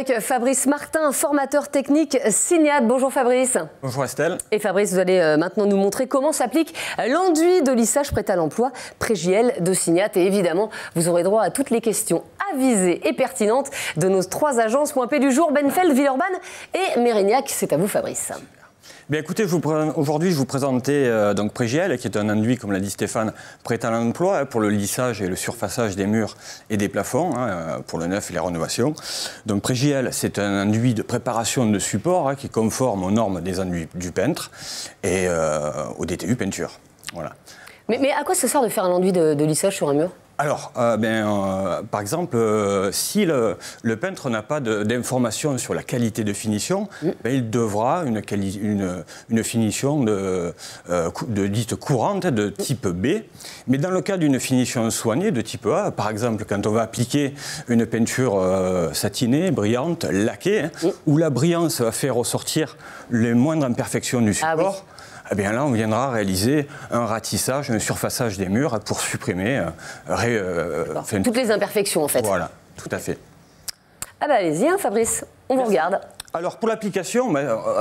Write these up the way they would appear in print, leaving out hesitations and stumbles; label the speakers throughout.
Speaker 1: avec Fabrice Martin, formateur technique Signat. Bonjour Fabrice.
Speaker 2: Bonjour Estelle.
Speaker 1: Et Fabrice, vous allez maintenant nous montrer comment s'applique l'enduit de lissage prêt à l'emploi Pré-JL de Signat. Et évidemment, vous aurez droit à toutes les questions avisées et pertinentes de nos trois agences .p du jour, Benfeld, Villeurbanne et Mérignac. C'est à vous Fabrice.
Speaker 2: Bien, écoutez, aujourd'hui, je vous présentais donc Pré-JL, qui est un enduit, comme l'a dit Stéphane, prêt à l'emploi pour le lissage et le surfaçage des murs et des plafonds, pour le neuf et les rénovations. Donc Pré-JL, c'est un enduit de préparation de support qui est conforme aux normes des enduits du peintre et au DTU peinture. Voilà.
Speaker 1: Mais à quoi ça sert de faire un enduit de lissage sur un mur ?
Speaker 2: Alors, par exemple, si le peintre n'a pas d'informations sur la qualité de finition, il devra une finition dite courante, de type B. Mais dans le cas d'une finition soignée, de type A, par exemple, quand on va appliquer une peinture satinée, brillante, laquée, où la brillance va faire ressortir les moindres imperfections du support, eh bien là, on viendra réaliser un ratissage, un surfaçage des murs pour supprimer
Speaker 1: toutes les imperfections, en fait.
Speaker 2: Voilà, tout à fait.
Speaker 1: Ah bah allez-y, Fabrice, on vous regarde.
Speaker 2: Alors pour l'application,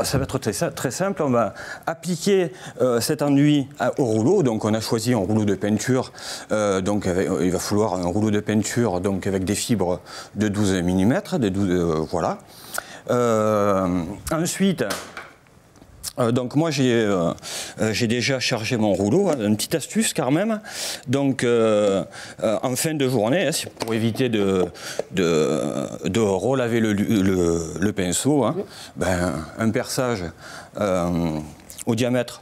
Speaker 2: ça va être très simple. On va appliquer cet enduit au rouleau. Donc on a choisi un rouleau de peinture. Il va falloir un rouleau de peinture donc avec des fibres de 12 mm. Voilà. Ensuite. Donc moi j'ai déjà chargé mon rouleau, une petite astuce quand même. Donc en fin de journée, pour éviter de relaver le pinceau, un perçage au diamètre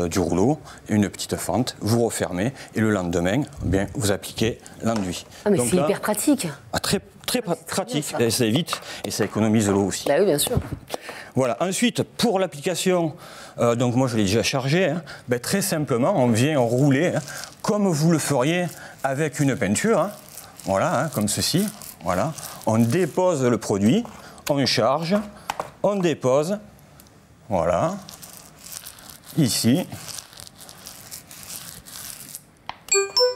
Speaker 2: du rouleau, une petite fente, vous refermez et le lendemain, vous appliquez l'enduit.
Speaker 1: Ah mais c'est hyper pratique.
Speaker 2: Très pratique, ça évite et ça économise l'eau aussi.
Speaker 1: Bah oui, bien sûr.
Speaker 2: Voilà. Ensuite, pour l'application, donc moi je l'ai déjà chargé, très simplement, on vient rouler comme vous le feriez avec une peinture, voilà, comme ceci. Voilà. On dépose le produit, on charge, on dépose, voilà, ici,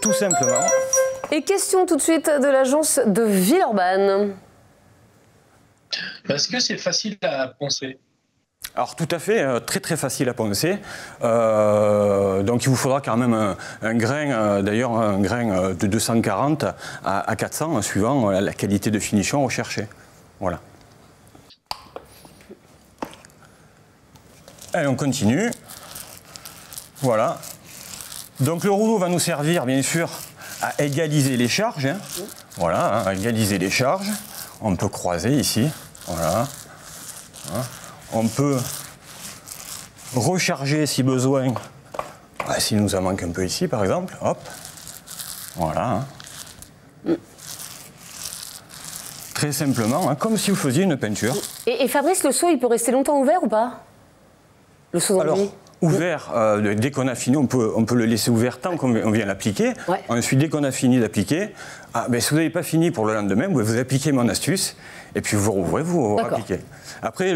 Speaker 2: tout simplement.
Speaker 1: Et question tout de suite de l'agence de Villeurbanne.
Speaker 3: Est-ce que c'est facile à poncer ?
Speaker 2: Alors tout à fait, très facile à poncer. Donc il vous faudra quand même un grain, d'ailleurs un grain de 240 à 400, suivant la qualité de finition recherchée. Voilà. Allez, on continue. Voilà. Donc le rouleau va nous servir bien sûr à égaliser les charges. Voilà, à égaliser les charges. On peut croiser ici. Voilà. On peut recharger si besoin. S'il nous en manque un peu ici, par exemple. Hop. Voilà. Très simplement, comme si vous faisiez une peinture.
Speaker 1: Et Fabrice, le seau, il peut rester longtemps ouvert ou pas? Le seau d'enduit.
Speaker 2: Ouvert, dès qu'on a fini, on peut le laisser ouvert tant qu'on vient l'appliquer. Ouais. Ensuite, dès qu'on a fini d'appliquer, si vous n'avez pas fini pour le lendemain, vous appliquez mon astuce et puis vous rouvrez, vous appliquez. Après,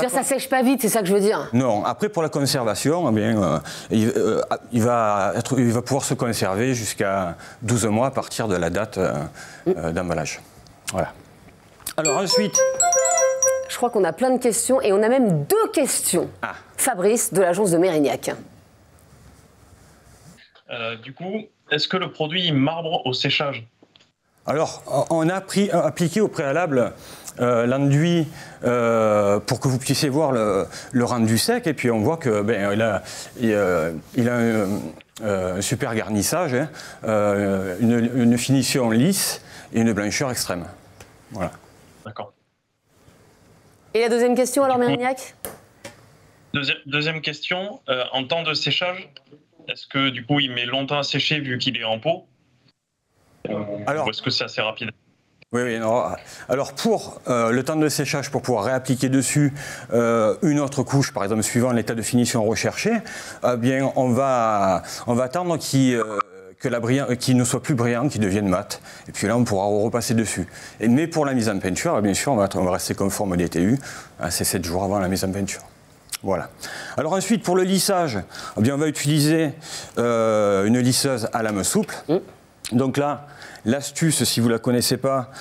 Speaker 1: ça sèche pas vite, c'est ça que je veux dire.
Speaker 2: Non, après pour la conservation, il va pouvoir se conserver jusqu'à 12 mois à partir de la date d'emballage. Voilà. Alors ensuite...
Speaker 1: Je crois qu'on a plein de questions et on a même 2 questions. Fabrice, de l'agence de Mérignac.
Speaker 3: Du coup, est-ce que le produit marbre au séchage?
Speaker 2: Alors, on a appliqué au préalable l'enduit pour que vous puissiez voir le rendu sec. Et puis on voit qu'il a un super garnissage, une finition lisse et une blancheur extrême. Voilà.
Speaker 3: D'accord.
Speaker 1: Et la deuxième question alors, Mérignac?
Speaker 3: Deuxième question, en temps de séchage, est-ce que du coup il met longtemps à sécher vu qu'il est en pot? Ou est-ce que c'est assez rapide?
Speaker 2: Oui, non. Alors pour le temps de séchage, pour pouvoir réappliquer dessus une autre couche, par exemple suivant l'état de finition recherché, on va attendre qu'il ne soit plus brillant, qu'il devienne mat. Et puis là, on pourra repasser dessus. Mais pour la mise en peinture, bien sûr, on va rester conforme au DTU. C'est 7 jours avant la mise en peinture. Voilà. Alors ensuite, pour le lissage, on va utiliser une lisseuse à lame souple. Donc là, l'astuce, si vous ne la connaissez pas,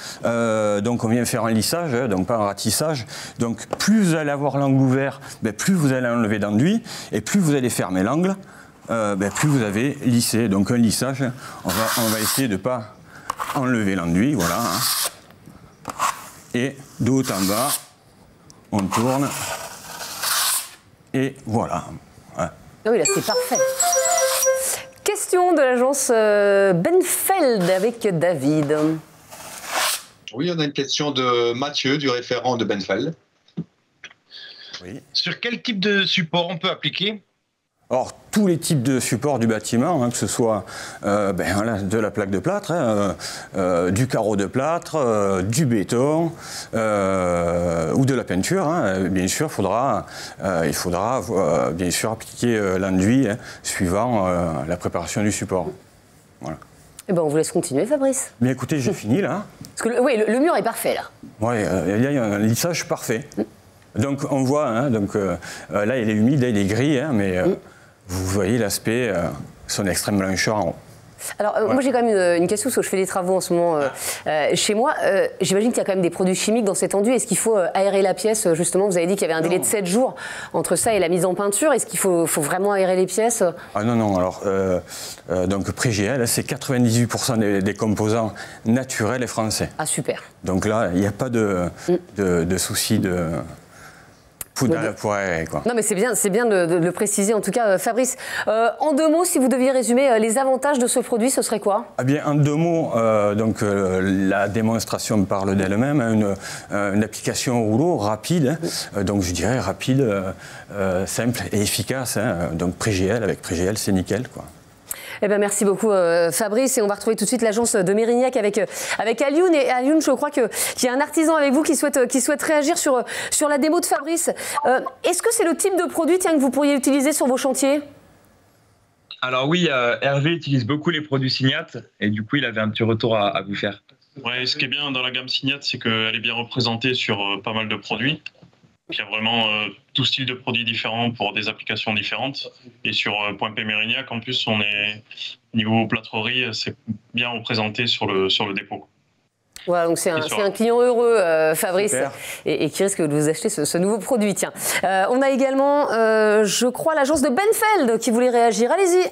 Speaker 2: donc on vient faire un lissage, donc pas un ratissage. Donc plus vous allez avoir l'angle ouvert, plus vous allez enlever d'enduit, et plus vous allez fermer l'angle, plus vous avez lissé. Donc un lissage, on va essayer de ne pas enlever l'enduit, voilà. Et de haut en bas, on tourne, et voilà.
Speaker 1: Ah oui, là c'est parfait. Question de l'agence Benfeld avec David.
Speaker 4: Oui, on a une question de Mathieu, du référent de Benfeld.
Speaker 5: Oui. Sur quel type de support on peut appliquer ?
Speaker 2: Alors, tous les types de supports du bâtiment, que ce soit de la plaque de plâtre, du carreau de plâtre, du béton ou de la peinture, bien sûr, il faudra bien sûr appliquer l'enduit suivant la préparation du support. Voilà.
Speaker 1: Eh ben, on vous laisse continuer, Fabrice.
Speaker 2: Bien écoutez, j'ai fini là.
Speaker 1: Parce que le mur est parfait là.
Speaker 2: Oui, il y a un lissage parfait. Donc on voit, là il est humide, là il est gris, mais vous voyez l'aspect, son extrême blancheur en haut.
Speaker 1: Alors moi j'ai quand même une question, parce que je fais des travaux en ce moment chez moi. J'imagine qu'il y a quand même des produits chimiques dans cet enduit. Est-ce qu'il faut aérer la pièce justement? Vous avez dit qu'il y avait un délai de 7 jours entre ça et la mise en peinture. Est-ce qu'il faut vraiment aérer les pièces?
Speaker 2: Ah non, alors donc Prégl, c'est 98% des composants naturels et français.
Speaker 1: Ah super.
Speaker 2: Donc là, il n'y a pas de souci de... quoi.
Speaker 1: Non mais c'est bien de le préciser en tout cas. Fabrice, en 2 mots, si vous deviez résumer les avantages de ce produit, ce serait quoi?
Speaker 2: Eh bien, en 2 mots, la démonstration parle d'elle-même, une application au rouleau rapide, donc je dirais rapide, simple et efficace, donc Prégl, avec Prégl c'est nickel quoi.
Speaker 1: Eh ben, merci beaucoup Fabrice, et on va retrouver tout de suite l'agence de Mérignac avec Alioune. Et Alioune, je crois qu'il y a un artisan avec vous qui souhaite réagir sur la démo de Fabrice. Est-ce que c'est le type de produit que vous pourriez utiliser sur vos chantiers?
Speaker 6: Alors oui, Hervé utilise beaucoup les produits Signat, et du coup il avait un petit retour à vous faire.
Speaker 3: Ouais, ce qui est bien dans la gamme Signat, c'est qu'elle est bien représentée sur pas mal de produits. Il y a vraiment tout style de produits différents pour des applications différentes. Et sur Point P Mérignac, en plus, on est niveau plâtrerie, c'est bien représenté sur le dépôt.
Speaker 1: Voilà, donc c'est un client heureux, Fabrice, et qui risque de vous acheter ce nouveau produit. Tiens, on a également, je crois, l'agence de Benfeld qui voulait réagir. Allez-y.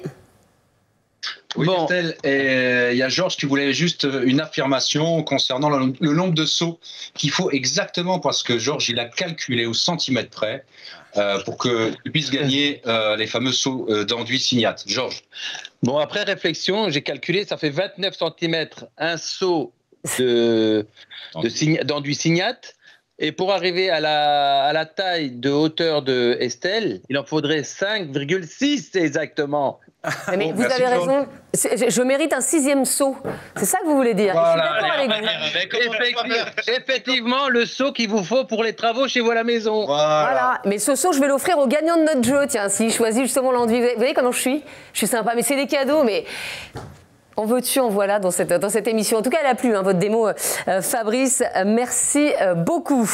Speaker 4: Oui, bon. Et il y a Georges qui voulait juste une affirmation concernant le nombre de seaux qu'il faut exactement, parce que Georges, il a calculé au centimètre près pour qu'il puisse gagner les fameux seaux d'enduit Signat. Georges.
Speaker 7: Bon, après réflexion, j'ai calculé, ça fait 29 cm un seau d'enduit Signat. Et pour arriver à la taille de hauteur de Estelle, il en faudrait 5,6 exactement.
Speaker 1: Mais vous avez raison, je mérite un 6e seau. C'est ça que vous voulez dire?
Speaker 7: Voilà, effectivement, le seau qu'il vous faut pour les travaux chez vous à la maison.
Speaker 1: Voilà. Mais ce seau, je vais l'offrir au gagnant de notre jeu. Tiens, s'il choisit justement l'enduit. Vous voyez comment je suis? Je suis sympa, mais c'est des cadeaux, mais... En veux-tu, en voilà dans cette émission. En tout cas, elle a plu, votre démo, Fabrice. Merci beaucoup.